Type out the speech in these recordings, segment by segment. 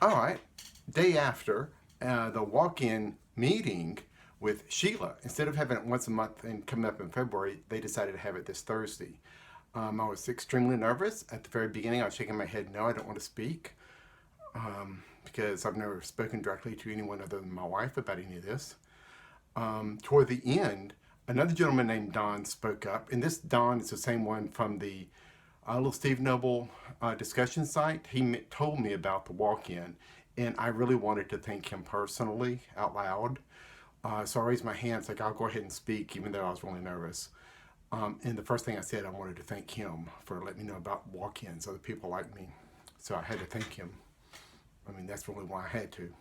All right, day after the walk-in meeting with Sheila, instead of having it once a month and coming up in February, they decided to have it this Thursday. I was extremely nervous at the very beginning. I was shaking my head, no, I don't want to speak, because I've never spoken directly to anyone other than my wife about any of this. Toward the end, another gentleman named Don spoke up, and this Don is the same one from the little Steve Noble discussion site. He told me about the walk-in, and I really wanted to thank him personally out loud. So I raised my hands like, I'll go ahead and speak, even though I was really nervous. And the first thing I said, I wanted to thank him for letting me know about walk-ins, other people like me. So I had to thank him. I mean, that's really why I had to.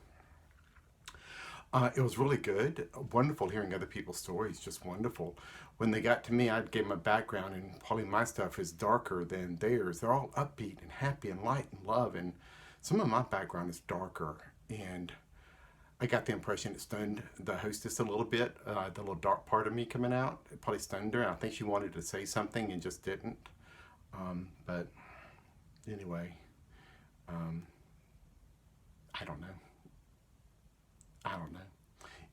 It was really good. Wonderful hearing other people's stories, just wonderful. When they got to me, I gave my background, and probably my stuff is darker than theirs. They're all upbeat and happy and light and love, and some of my background is darker. And I got the impression it stunned the hostess a little bit, the little dark part of me coming out. It probably stunned her, and I think she wanted to say something and just didn't. But anyway, I don't know.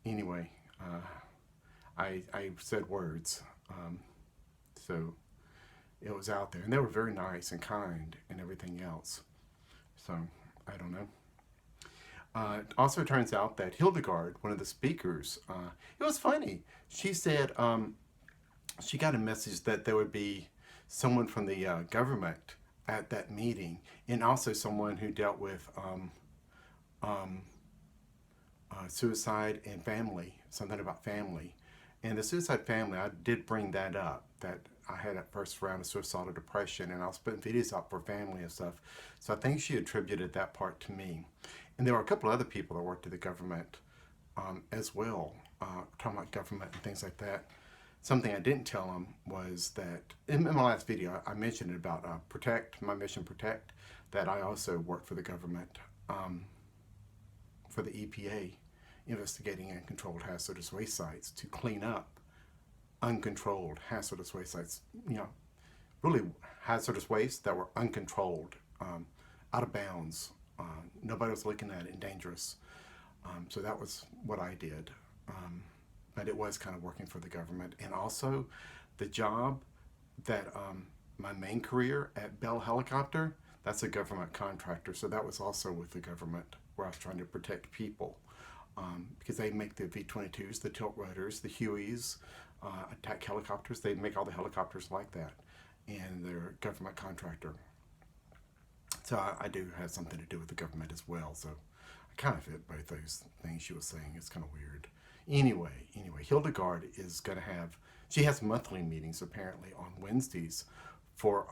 Anyway, I said words, so it was out there, and they were very nice and kind and everything else. So I don't know. It also turns out that Hildegard, one of the speakers, it was funny. She said she got a message that there would be someone from the government at that meeting, and also someone who dealt with suicide and family, something about family. And the suicide family, I did bring that up, that I had a first round of suicidal depression, and I was putting videos up for family and stuff. So I think she attributed that part to me. And there were a couple other people that worked at the government as well, talking about government and things like that. Something I didn't tell them was that in my last video, I mentioned about Protect, my mission Protect, that I also worked for the government, for the EPA, investigating uncontrolled hazardous waste sites to clean up uncontrolled hazardous waste sites, really hazardous waste that were uncontrolled, out of bounds. Nobody was looking at it, and dangerous. So that was what I did. But it was kind of working for the government. And also the job that my main career at Bell Helicopter, that's a government contractor. So that was also with the government, where I was trying to protect people. Because they make the V-22s, the tilt rotors, the Hueys, attack helicopters. They make all the helicopters like that. And they're a government contractor. So I do have something to do with the government as well. So I kind of fit both those things she was saying. It's kind of weird. Anyway, Hildegard is going to have, she has monthly meetings apparently on Wednesdays for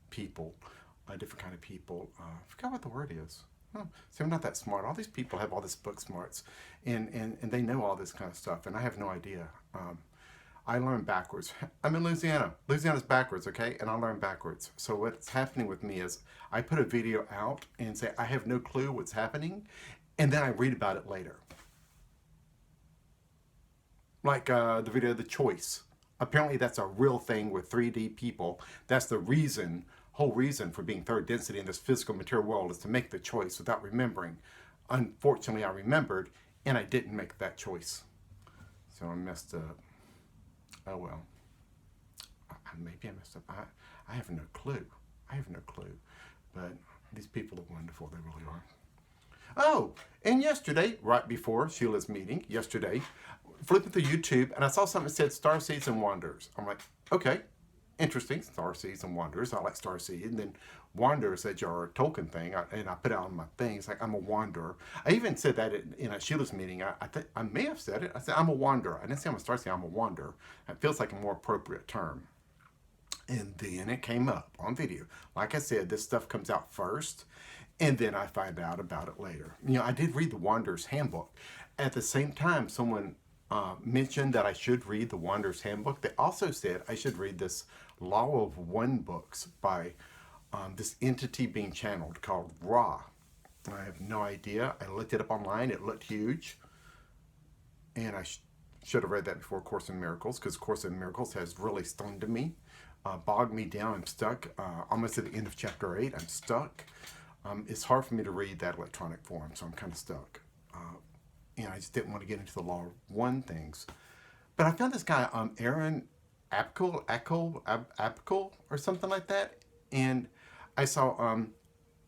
people, different kind of people. I forgot what the word is. Oh, see, I'm not that smart. All these people have all this book smarts, and they know all this kind of stuff, and I have no idea. I learn backwards. I'm in Louisiana. Louisiana's backwards, okay? And I learn backwards. So what's happening with me is I put a video out and say, I have no clue what's happening, and then I read about it later. Like the video, The Choice. Apparently that's a real thing with 3D people. That's the reason, whole reason for being third density in this physical material world, is to make the choice without remembering. Unfortunately, I remembered, and I didn't make that choice. So I messed up. Oh well. Maybe I messed up. I have no clue. But these people are wonderful. They really are. Oh, and yesterday, right before Sheila's meeting, flipping through YouTube, and I saw something that said Starseeds and Wanders. I'm like, okay, interesting, Starseeds and Wanders. I like Starseed. And then Wanderers, that's your Tolkien thing, and I put it on my thing. It's like, I'm a wanderer. I even said that in a Sheila's meeting. I may have said it. I said, I'm a wanderer. I didn't say I'm a Starseed, I'm a wanderer. It feels like a more appropriate term. And then it came up on video. Like I said, this stuff comes out first, and then I find out about it later. I did read the Wanderer's Handbook. At the same time, someone mentioned that I should read the Wanderer's Handbook. They also said I should read this Law of One books by this entity being channeled called Ra. I have no idea. I looked it up online. It looked huge. And I should have read that before Course in Miracles, because Course in Miracles has really stunned me, bogged me down. I'm stuck. Almost at the end of chapter 8. I'm stuck. It's hard for me to read that electronic form, so I'm kind of stuck. I just didn't want to get into the Law of One things. But I found this guy, Aaron Abke or something like that. And I saw,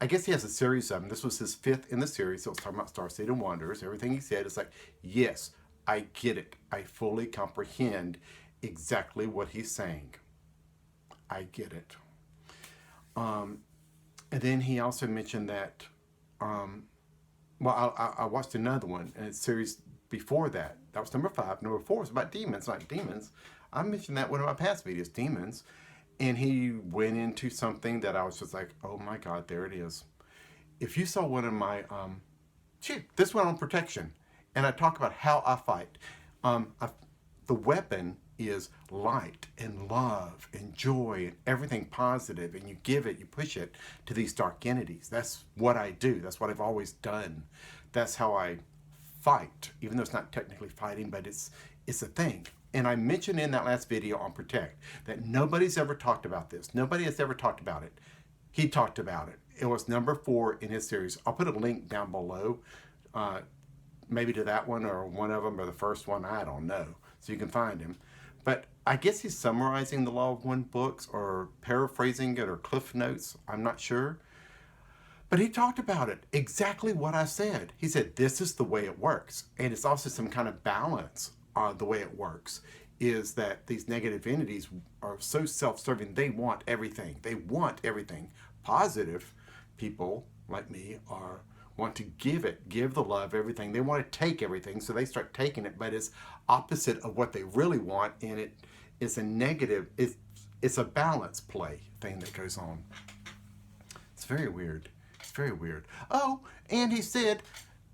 I guess he has a series of them. This was his 5th in the series. So it was talking about Starseed and Wanderers. Everything he said is like, yes, I get it. I fully comprehend exactly what he's saying. I get it. And then he also mentioned that, I watched another one in a series before that. That was number 5. Number 4 was about demons, like demons. I mentioned that in one of my past videos, demons. And he went into something that I was just like, oh my God, there it is. If you saw one of my, this one on protection. And I talk about how I fight. The weapon is light and love and joy and everything positive, and you give it, you push it to these dark entities. That's what I do. That's what I've always done. That's how I fight, even though it's not technically fighting, but it's a thing. And I mentioned in that last video on Protect that nobody's ever talked about this. Nobody has ever talked about it. He talked about it. It was number 4 in his series. I'll put a link down below, maybe to that one or one of them or the first one. I don't know. So you can find him. But I guess he's summarizing the Law of One books or paraphrasing it or cliff notes. I'm not sure. But he talked about it, exactly what I said. He said, this is the way it works. And it's also some kind of balance on the way it works, is that these negative entities are so self-serving. They want everything. They want everything. Positive people like me want to give the love, everything. They want to take everything, so they start taking it, but it's opposite of what they really want, and it is a negative, it's a balance play thing that goes on. It's very weird. It's very weird. Oh, and he said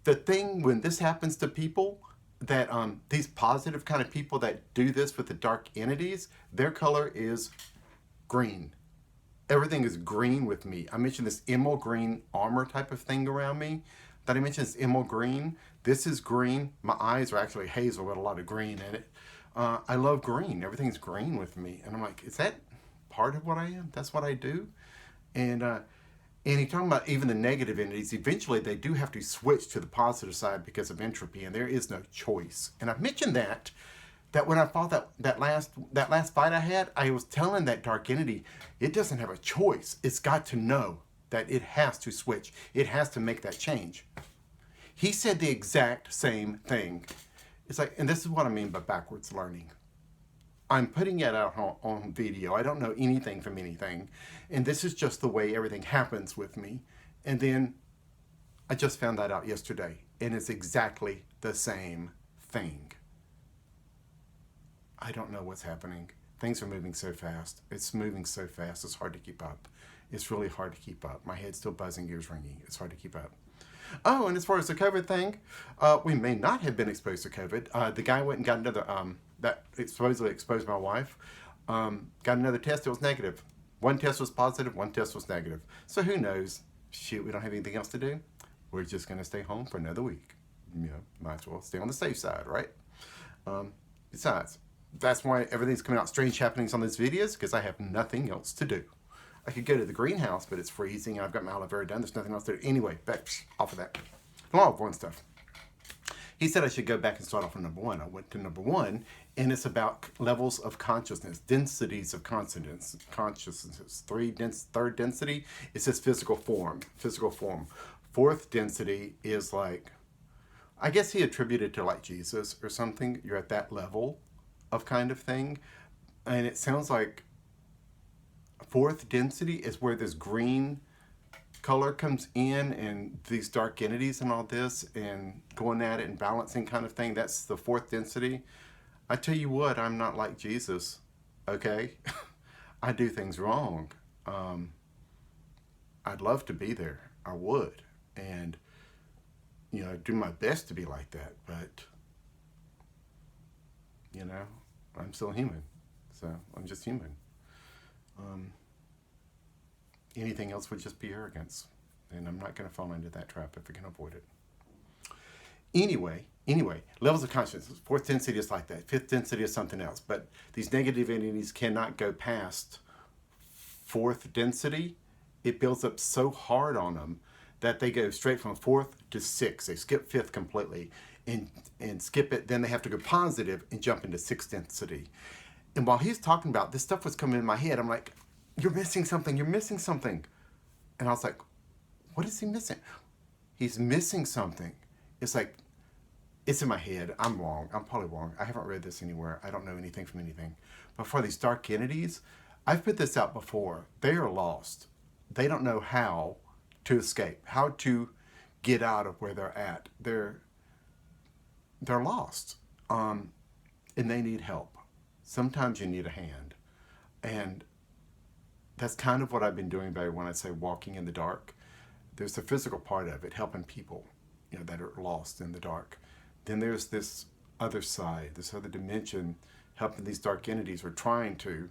the thing when this happens to people, that these positive kind of people that do this with the dark entities, their color is green. Everything is green with me. I mentioned this emerald green armor type of thing around me. That I mentioned is emerald green. This is green. My eyes are actually hazel with a lot of green in it. I love green. Everything's green with me. And I'm like, is that part of what I am? That's what I do? And he's talking about even the negative entities. Eventually, they do have to switch to the positive side because of entropy, and there is no choice. And I've mentioned that when I fought that last fight I had, I was telling that dark entity, it doesn't have a choice. It's got to know that it has to switch. It has to make that change. He said the exact same thing. It's like, and this is what I mean by backwards learning. I'm putting it out on video. I don't know anything from anything. And this is just the way everything happens with me. And then I just found that out yesterday. And it's exactly the same thing. I don't know what's happening. Things are moving so fast. It's moving so fast. It's hard to keep up. It's really hard to keep up. My head's still buzzing, ears ringing. It's hard to keep up. Oh, and as far as the COVID thing, we may not have been exposed to COVID. The guy went and got another, that supposedly exposed my wife, got another test. It was negative. One test was positive, one test was negative. So who knows? Shoot, we don't have anything else to do. We're just going to stay home for another week. Might as well stay on the safe side, right? Besides, that's why everything's coming out strange happenings on these videos, because I have nothing else to do. I could go to the greenhouse, but it's freezing, and I've got my aloe vera done. There's nothing else to do. Anyway, back off of that. Law of One stuff. He said I should go back and start off on number 1. I went to number 1, and it's about levels of consciousness, densities of consciousness. Third density, it says physical form. Physical form. 4th density is like, I guess he attributed to like Jesus or something. You're at that level of kind of thing. And it sounds like 4th density is where this green color comes in and these dark entities and all this and going at it and balancing kind of thing. That's the 4th density. I tell you what, I'm not like Jesus, okay? I do things wrong. I'd love to be there. I would. And, you know, do my best to be like that. But, you know, I'm still human. So I'm just human. Anything else would just be arrogance. And I'm not going to fall into that trap if I can avoid it. Anyway, levels of consciousness. 4th density is like that. 5th density is something else. But these negative entities cannot go past 4th density. It builds up so hard on them that they go straight from fourth to sixth. They skip fifth completely and skip it. Then they have to go positive and jump into sixth density. And while he's talking about this stuff was coming in my head, I'm like, you're missing something. You're missing something. And I was like, what is he missing? He's missing something. It's like, it's in my head. I'm wrong. I'm probably wrong. I haven't read this anywhere. I don't know anything from anything. But for these dark entities, I've put this out before. They are lost. They don't know how to escape, how to get out of where they're at. They're lost. And they need help. Sometimes you need a hand. And that's kind of what I've been doing by when I say walking in the dark. There's the physical part of it, helping people, that are lost in the dark. Then there's this other side, this other dimension, helping these dark entities or trying to.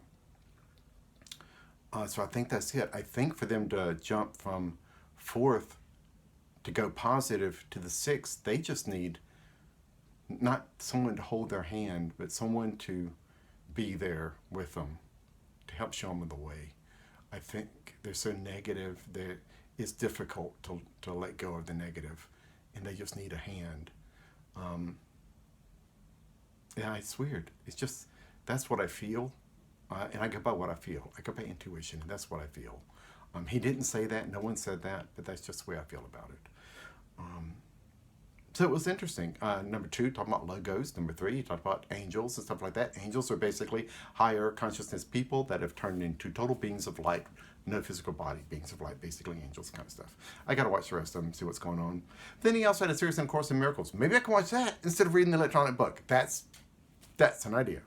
So I think that's it. I think for them to jump from fourth to go positive to the sixth, they just need not someone to hold their hand, but someone to be there with them, to help show them the way. I think they're so negative that it's difficult to let go of the negative, and they just need a hand. Yeah, it's weird. It's just, that's what I feel. And I go by what I feel. I go by intuition, and that's what I feel. He didn't say that. No one said that, but that's just the way I feel about it. So it was interesting. Number 2, talking about logos. Number 3, talked about angels and stuff like that. Angels are basically higher consciousness people that have turned into total beings of light, no physical body, beings of light, basically angels kind of stuff. I got to watch the rest of them, see what's going on. Then he also had a series on Course in Miracles. Maybe I can watch that instead of reading the electronic book. That's an idea.